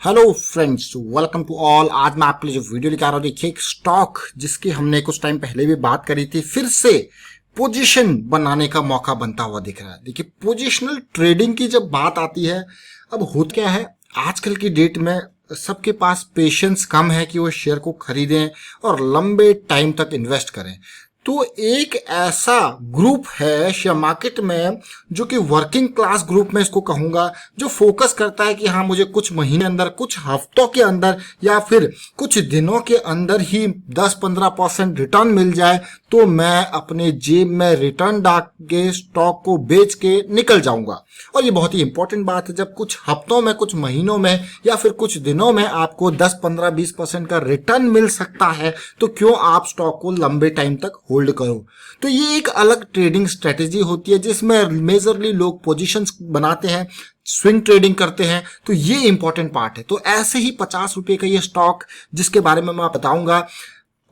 Hello friends, welcome to all. आज मैं आपके लिए जो वीडियो लेकर आ रहा हूँ, देखिए एक स्टॉक जिसकी हमने कुछ टाइम पहले भी बात करी थी, फिर से पोजीशन बनाने का मौका बनता हुआ दिख रहा है। देखिए पोजिशनल ट्रेडिंग की जब बात आती है, अब होता क्या है, आजकल की डेट में सबके पास पेशेंस कम है कि वो शेयर को खरीदें और लंबे टाइम तक इन्वेस्ट करें। तो एक ऐसा ग्रुप है शेयर मार्केट में जो कि वर्किंग क्लास ग्रुप में इसको कहूंगा, जो फोकस करता है कि हाँ मुझे कुछ महीने अंदर, कुछ हफ्तों के अंदर या फिर कुछ दिनों के अंदर ही 10-15% रिटर्न मिल जाए तो मैं अपने जेब में रिटर्न डाल के स्टॉक को बेच के निकल जाऊंगा। और ये बहुत ही इंपॉर्टेंट बात है, जब कुछ हफ्तों में, कुछ महीनों में या फिर कुछ दिनों में आपको 10-15-20% का रिटर्न मिल सकता है तो क्यों आप स्टॉक को लंबे टाइम तक होल्ड करो। तो ये एक अलग ट्रेडिंग स्ट्रेटेजी होती है जिसमें मेजरली लोग पोजीशंस बनाते हैं, स्विंग ट्रेडिंग करते हैं। तो ये इंपॉर्टेंट पार्ट है। तो ऐसे ही 50 रुपए का ये स्टॉक जिसके बारे में मैं बताऊंगा,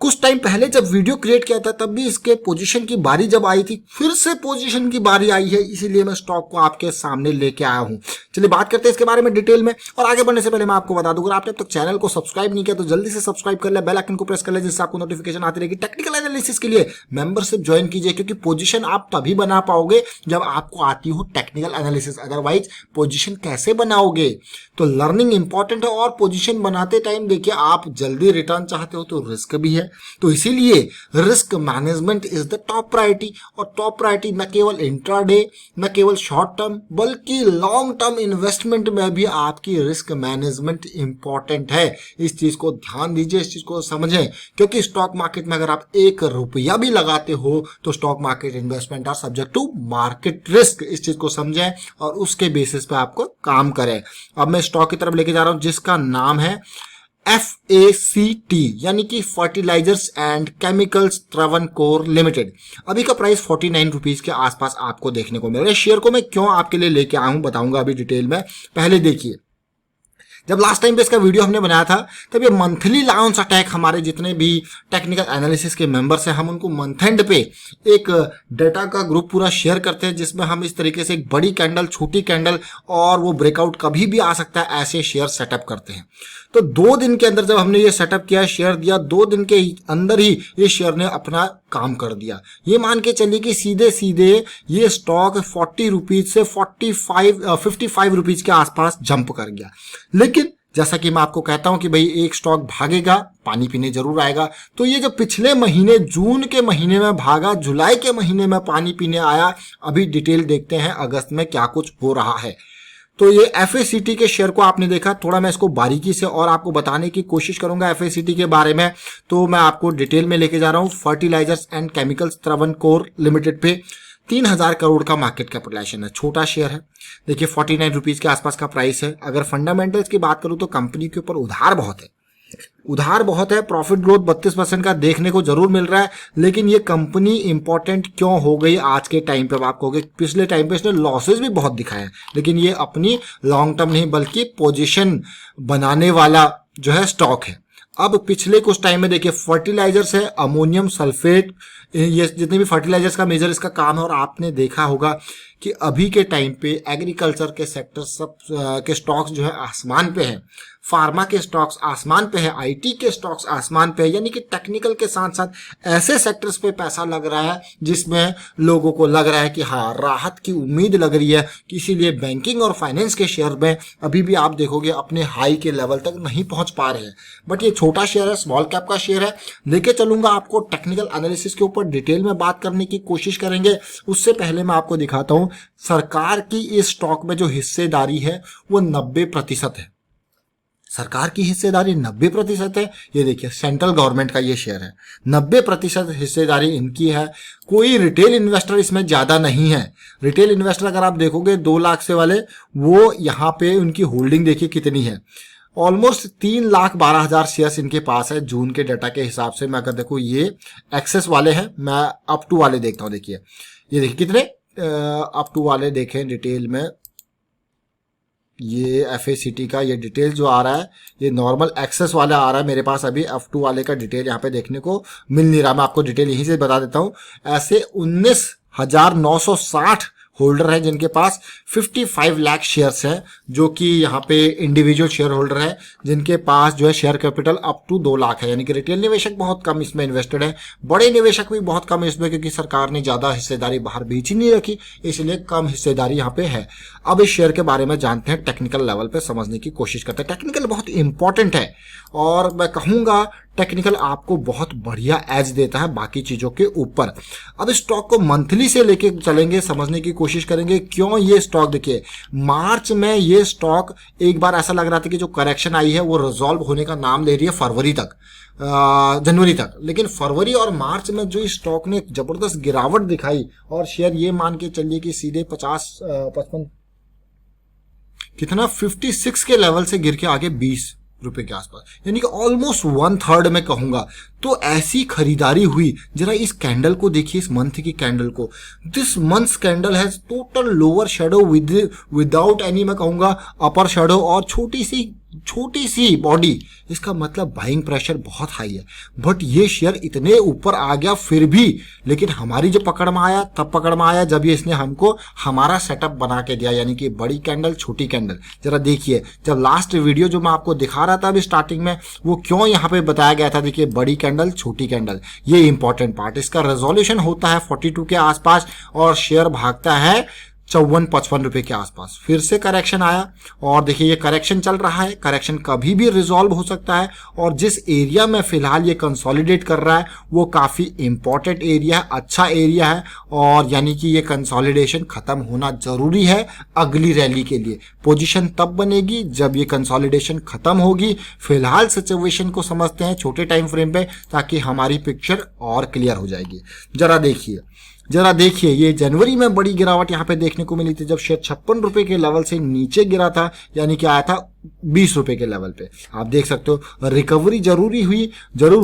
कुछ टाइम पहले जब वीडियो क्रिएट किया था तब भी इसके पोजीशन की बारी जब आई थी, फिर से पोजीशन की बारी आई है, इसीलिए मैं स्टॉक को आपके सामने लेके आया हूं। चलिए बात करते हैं इसके बारे में डिटेल में। और आगे बढ़ने से पहले मैं आपको बता दूं, अगर आपने अब तक चैनल को सब्सक्राइब नहीं किया तो जल्दी से सब्सक्राइब कर ले, बेल आइकन को प्रेस कर ले, जिससे आपको नोटिफिकेशन आती रहेगी। टेक्निकल एनालिसिस के लिए मेंबरशिप ज्वाइन कीजिए, क्योंकि पोजीशन आप तभी बना पाओगे जब आपको आती हो टेक्निकल एनालिसिस। अदरवाइज पोजीशन कैसे बनाओगे? तो लर्निंग इंपॉर्टेंट है। और पोजीशन बनाते टाइम देखिए, आप जल्दी रिटर्न चाहते हो तो रिस्क भी है, तो इसीलिए risk management is the top priority. और टॉप प्रायोरिटी न केवल इंट्राडे, न केवल शॉर्ट टर्म, बल्कि लॉन्ग टर्म इन्वेस्टमेंट में भी आपकी रिस्क मैनेजमेंट इंपॉर्टेंट है। इस चीज को ध्यान दीजिए, इस चीज को समझें, क्योंकि स्टॉक मार्केट में अगर आप 1 रुपया भी लगाते हो तो stock market investment are subject to market risk. इस चीज को समझें और उसके बेसिस पे आपको काम करें। अब मैं स्टॉक की तरफ लेके जा रहा हूं जिसका नाम है FACT, यानी कि fertilizers and chemicals Travancore limited. अभी का प्राइस 49 रुपीज के आसपास आपको देखने को मिल रहा है। शेयर को मैं क्यों आपके लिए लेके आया हूं बताऊंगा अभी डिटेल में। पहले देखिए, जब लास्ट टाइम पे इसका वीडियो हमने बनाया था तब ये मंथली लाउंस अटैक, हमारे जितने भी टेक्निकल एनालिसिस के मेंबर्स हैं, हम उनको मंथ एंड पे एक डेटा का ग्रुप पूरा शेयर करते हैं जिसमें हम इस तरीके से एक बड़ी कैंडल, छोटी कैंडल और वो ब्रेकआउट कभी भी आ सकता है, ऐसे शेयर सेटअप करते हैं। तो 2 दिन के अंदर जब हमने ये सेटअप किया, शेयर दिया, 2 दिन के अंदर ही ये शेयर ने अपना काम कर दिया। ये मान के चलिए कि सीधे सीधे ये स्टॉक 40 रुपीज से 55 रुपीज के आसपास जंप कर गया। लेकिन जैसा कि मैं आपको कहता हूं कि भाई एक स्टॉक भागेगा, पानी पीने जरूर आएगा। तो ये जो पिछले महीने, जून के महीने में भागा, जुलाई के महीने में पानी पीने आया। अभी डिटेल देखते हैं अगस्त में क्या कुछ हो रहा है। तो ये FACT के शेयर को आपने देखा, थोड़ा मैं इसको बारीकी से और आपको बताने की कोशिश करूंगा FACT के बारे में। तो मैं आपको डिटेल में लेके जा रहा हूं fertilizers and chemicals Travancore limited पे। 3000 करोड़ का मार्केट कैपिटलाइजेशन है, छोटा शेयर है। देखिए 49 रुपीज के आसपास का प्राइस है। अगर फंडामेंटल्स की बात करूं तो कंपनी के ऊपर उधार बहुत है, प्रॉफिट ग्रोथ 32% का देखने को जरूर मिल रहा है। लेकिन ये कंपनी इंपॉर्टेंट क्यों हो गई आज के टाइम पे? आप कहोगे पिछले टाइम पे इसने लॉसेस भी बहुत दिखाए हैं, लेकिन ये अपनी लॉन्ग टर्म नहीं बल्कि पोजीशन बनाने वाला जो है स्टॉक है। अब पिछले कुछ टाइम में देखिए, फर्टिलाइजर्स है, अमोनियम सल्फेट, ये जितने भी फर्टिलाइजर्स का मेजर इसका काम है। और आपने देखा होगा कि अभी के टाइम पे एग्रीकल्चर के सेक्टर सब के स्टॉक्स जो है आसमान पे है, फार्मा के स्टॉक्स आसमान पे है, IT के स्टॉक्स आसमान पे है। यानी कि टेक्निकल के साथ साथ ऐसे सेक्टर्स पे पैसा लग रहा है जिसमें लोगों को लग रहा है कि हाँ राहत की उम्मीद लग रही है। इसीलिए बैंकिंग और फाइनेंस के शेयर में अभी भी आप देखोगे अपने हाई के लेवल तक नहीं पहुंच पा रहे हैं। बट ये छोटा शेयर है, स्मॉल कैप का शेयर है। लेके चलूंगा आपको टेक्निकल एनालिसिस के ऊपर, डिटेल में बात करने की कोशिश करेंगे। उससे पहले मैं आपको दिखाता हूं सरकार की इस स्टॉक में जो हिस्सेदारी है वो 90% है। सरकार की हिस्सेदारी 90% है। ये देखिए सेंट्रल गवर्नमेंट का ये शेयर है, 90% हिस्सेदारी इनकी है। कोई रिटेल इन्वेस्टर इसमें ज्यादा नहीं है। रिटेल इन्वेस्टर अगर आप देखोगे 2 लाख से वाले, वो यहाँ पे उनकी होल्डिंग देखिए कितनी है, ऑलमोस्ट 3,12,000 शेयर्स इनके पास है जून के डाटा के हिसाब से। मैं अगर देखो ये एक्सेस वाले हैं, मैं अप टू वाले देखता हूँ। देखिए ये देखिए कितने अप टू वाले देखें डिटेल में, ये FACT का ये डिटेल जो आ रहा है ये नॉर्मल एक्सेस वाला आ रहा है मेरे पास। अभी F2 वाले का डिटेल यहाँ पे देखने को मिल नहीं रहा। मैं आपको डिटेल यहीं से बता देता हूँ। ऐसे 19,960 होल्डर है जिनके पास 55 लाख शेयर्स है, जो कि यहाँ पे इंडिविजुअल शेयर होल्डर है जिनके पास जो है share capital up to 2 lakh है, यानी कि रिटेल निवेशक बहुत कम इसमें इन्वेस्टेड है, बड़े निवेशक भी बहुत कम इसमें, क्योंकि सरकार ने ज्यादा हिस्सेदारी बाहर बेच ही नहीं रखी, इसलिए कम हिस्सेदारी यहाँ पे है। अब इस शेयर के बारे में जानते हैं, टेक्निकल लेवल पे समझने की कोशिश करते हैं। टेक्निकल बहुत इंपॉर्टेंट है और मैं कहूंगा टेक्निकल आपको बहुत बढ़िया एज देता है बाकी चीजों के ऊपर। अब स्टॉक को मंथली से लेके चलेंगे, समझने की कोशिश करेंगे क्यों ये स्टॉक, देखिए मार्च में ये स्टॉक एक बार ऐसा लग रहा था कि जो करेक्शन आई है वो रिजॉल्व होने का नाम ले रही है फरवरी तक, जनवरी तक, लेकिन फरवरी और मार्च में जो इस स्टॉक ने जबरदस्त गिरावट दिखाई और शेयर ये मान के चलिए कि सीधे 55 कितना 56 के लेवल से गिर के आगे 20 रुपए के आसपास, यानी कि ऑलमोस्ट 1/3 में कहूंगा। तो ऐसी खरीदारी हुई। जरा इस कैंडल को देखिए, इस मंथ की कैंडल को। This months candle has total lower shadow without any मैं कहूंगा अपर शेडो और छोटी सी बॉडी, इसका मतलब बाइंग प्रेशर बहुत हाई है। बट ये शेयर इतने ऊपर आ गया फिर भी, लेकिन हमारी जो पकड़ में आया तब पकड़ में आया जब ये इसने हमको हमारा सेटअप बना के दिया, यानी कि बड़ी कैंडल छोटी कैंडल। जरा देखिए, जब लास्ट वीडियो जो मैं आपको दिखा रहा था अभी स्टार्टिंग में, वो क्यों यहाँ पे बताया गया था, देखिए बड़ी कैंडल छोटी कैंडल, ये इंपॉर्टेंट पार्ट। इसका रेजोल्यूशन होता है 42 के आसपास और शेयर भागता है 54-55 रुपए के आसपास। फिर से करेक्शन आया और देखिए ये करेक्शन चल रहा है, करेक्शन कभी भी रिजॉल्व हो सकता है। और जिस एरिया में फिलहाल ये कंसोलिडेट कर रहा है वो काफी इंपॉर्टेंट एरिया है, अच्छा एरिया है, और यानी कि ये कंसोलिडेशन खत्म होना जरूरी है अगली रैली के लिए। पोजीशन तब बनेगी जब ये कंसोलिडेशन खत्म होगी। फिलहाल सिचुएशन को समझते हैं छोटे टाइम फ्रेम पे, ताकि हमारी पिक्चर और क्लियर हो जाएगी। जरा देखिए ये जनवरी में बड़ी गिरावट यहाँ पे देखने को मिली थी, जब शेयर 56 रुपए के लेवल से नीचे गिरा था, यानी कि आया था 20 रुपए के लेवल पे। आप देख सकते हो रिकवरी जरूर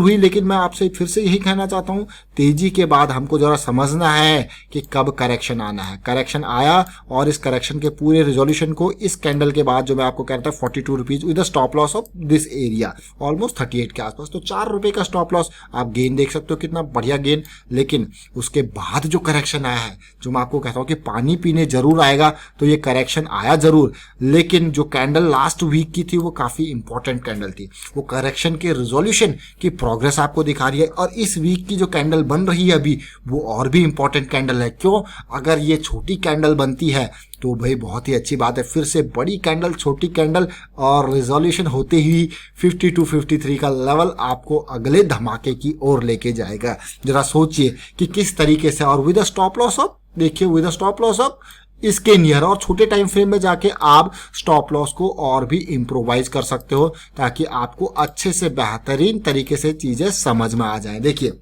हुई, लेकिन मैं आपसे फिर से यही कहना चाहता हूं, तेजी के बाद हमको जरा समझना है कि कब करेक्शन आना है। करेक्शन आया और इस करेक्शन के पूरे रिजोल्यूशन को इस कैंडल के बाद जो मैं आपको कह रहा था 42 rupees with stop loss of this area almost 38 के आसपास, तो 4 रुपए का स्टॉप लॉस। आप गेन देख सकते हो कितना बढ़िया गेन। लेकिन उसके बाद जो करेक्शन आया है, जो मैं आपको कहता हूं कि पानी पीने जरूर आएगा, तो ये करेक्शन आया जरूर, लेकिन जो कैंडल लास्ट वीक की थी वो काफी इंपॉर्टेंट कैंडल थी। वो करेक्शन के रिजोल्यूशन की प्रोग्रेस आपको दिखा रही है, और इस वीक की जो कैंडल बन रही है अभी वो और भी इंपॉर्टेंट कैंडल है। क्यों? अगर ये छोटी कैंडल बनती है तो भाई बहुत ही अच्छी बात है, फिर से बड़ी कैंडल छोटी कैंडल और रिजोल्यूशन होते ही 52-53 का लेवल आपको अगले धमाके की ओर लेके जाएगा। जरा सोचिए कि किस तरीके से, और विद स्टॉप लॉस ऑफ, देखिए विद स्टॉप लॉस ऑफ इसके नियर, और छोटे टाइम फ्रेम में जाके आप स्टॉप लॉस को और भी इम्प्रोवाइज कर सकते हो, ताकि आपको अच्छे से बेहतरीन तरीके से चीजें समझ में आ जाए। देखिए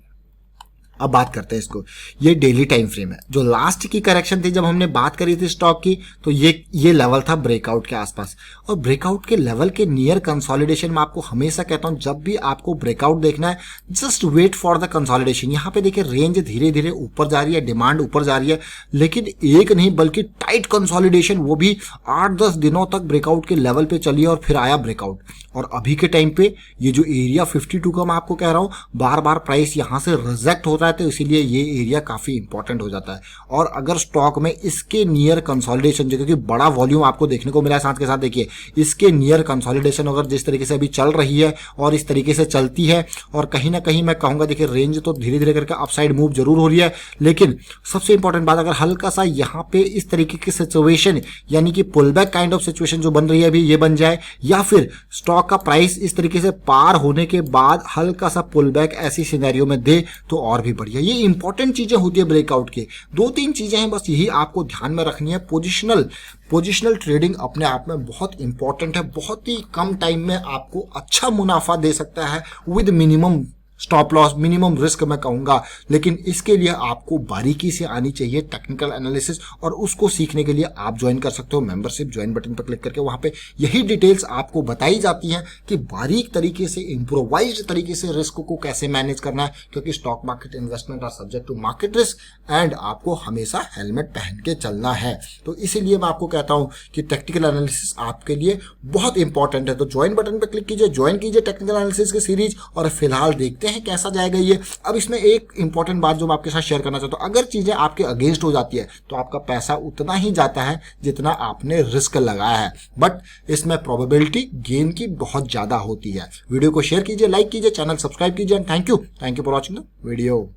अब बात करते हैं इसको, ये डेली टाइम फ्रेम है। जो लास्ट की करेक्शन थी जब हमने बात करी थी स्टॉक की, तो ये लेवल था ब्रेकआउट के आसपास, और ब्रेकआउट के लेवल के नियर कंसोलिडेशन में आपको हमेशा कहता हूं, जब भी आपको ब्रेकआउट देखना है just wait for the consolidation. यहाँ पे देखिए रेंज धीरे धीरे ऊपर जा रही है, डिमांड ऊपर जा रही है, लेकिन एक नहीं बल्कि टाइट कंसोलिडेशन, वो भी 8-10 दिनों तक ब्रेकआउट के लेवल पे चली और फिर आया ब्रेकआउट। और अभी के टाइम पे ये जो एरिया 52 का मैं आपको कह रहा हूं, बार बार प्राइस यहां से रिजेक्ट हो रहा है, तो इसीलिए ये एरिया काफी इंपॉर्टेंट हो जाता है। और अगर स्टॉक में इसके नियर कंसोलिडेशन, जो क्योंकि बड़ा वॉल्यूम आपको देखने को मिला है साथ के साथ, देखिए इसके नियर कंसोलिडेशन अगर जिस तरीके से अभी चल रही है और इस तरीके से चलती है, और कहीं ना कहीं मैं कहूंगा देखिए रेंज तो धीरे धीरे करके अपसाइड मूव जरूर हो रही है, लेकिन सबसे इंपॉर्टेंट बात, अगर हल्का सा यहाँ पे इस तरीके की सिचुएशन, यानी कि pull back kind of situation जो बन रही है अभी, ये बन जाए, या फिर स्टॉक का प्राइस इस तरीके से पार होने के बाद हल्का सा पुल बैक ऐसी सिनेरियो में दे, तो और भी बढ़िया। ये इंपॉर्टेंट चीजें होती है ब्रेकआउट के। 2-3 चीजें हैं बस, यही आपको ध्यान में रखनी है। पोजिशनल ट्रेडिंग अपने आप में बहुत इंपॉर्टेंट है, बहुत ही कम टाइम में आपको अच्छा मुनाफा दे सकता है with minimum stop loss, minimum risk मैं कहूंगा। लेकिन इसके लिए आपको बारीकी से आनी चाहिए टेक्निकल एनालिसिस, और उसको सीखने के लिए आप ज्वाइन कर सकते हो मेंबरशिप, ज्वाइन बटन पर क्लिक करके। वहां पे यही डिटेल्स आपको बताई जाती हैं कि बारीक तरीके से, इम्प्रोवाइज्ड तरीके से रिस्क को कैसे मैनेज करना है, क्योंकि stock market investment are subject to market risk, and आपको हमेशा हेलमेट पहन के चलना है। तो इसीलिए मैं आपको कहता हूं कि टेक्निकल एनालिसिस आपके लिए बहुत इंपॉर्टेंट है। तो ज्वाइन बटन पर क्लिक कीजिए, ज्वाइन कीजिए टेक्निकल एनालिसिस की सीरीज, और फिलहाल देखते हैं कैसा जाएगा ये। अब इसमें एक इंपॉर्टेंट बात जो मैं आपके साथ शेयर करना चाहता हूँ, अगर चीजें आपके अगेंस्ट हो जाती है तो आपका पैसा उतना ही जाता है जितना आपने रिस्क लगाया है, बट इसमें प्रोबेबिलिटी गेन की बहुत ज्यादा होती है। वीडियो को शेयर कीजिए, लाइक कीजिए, चैनल सब्सक्राइब कीजिए। Thank you for watching the video.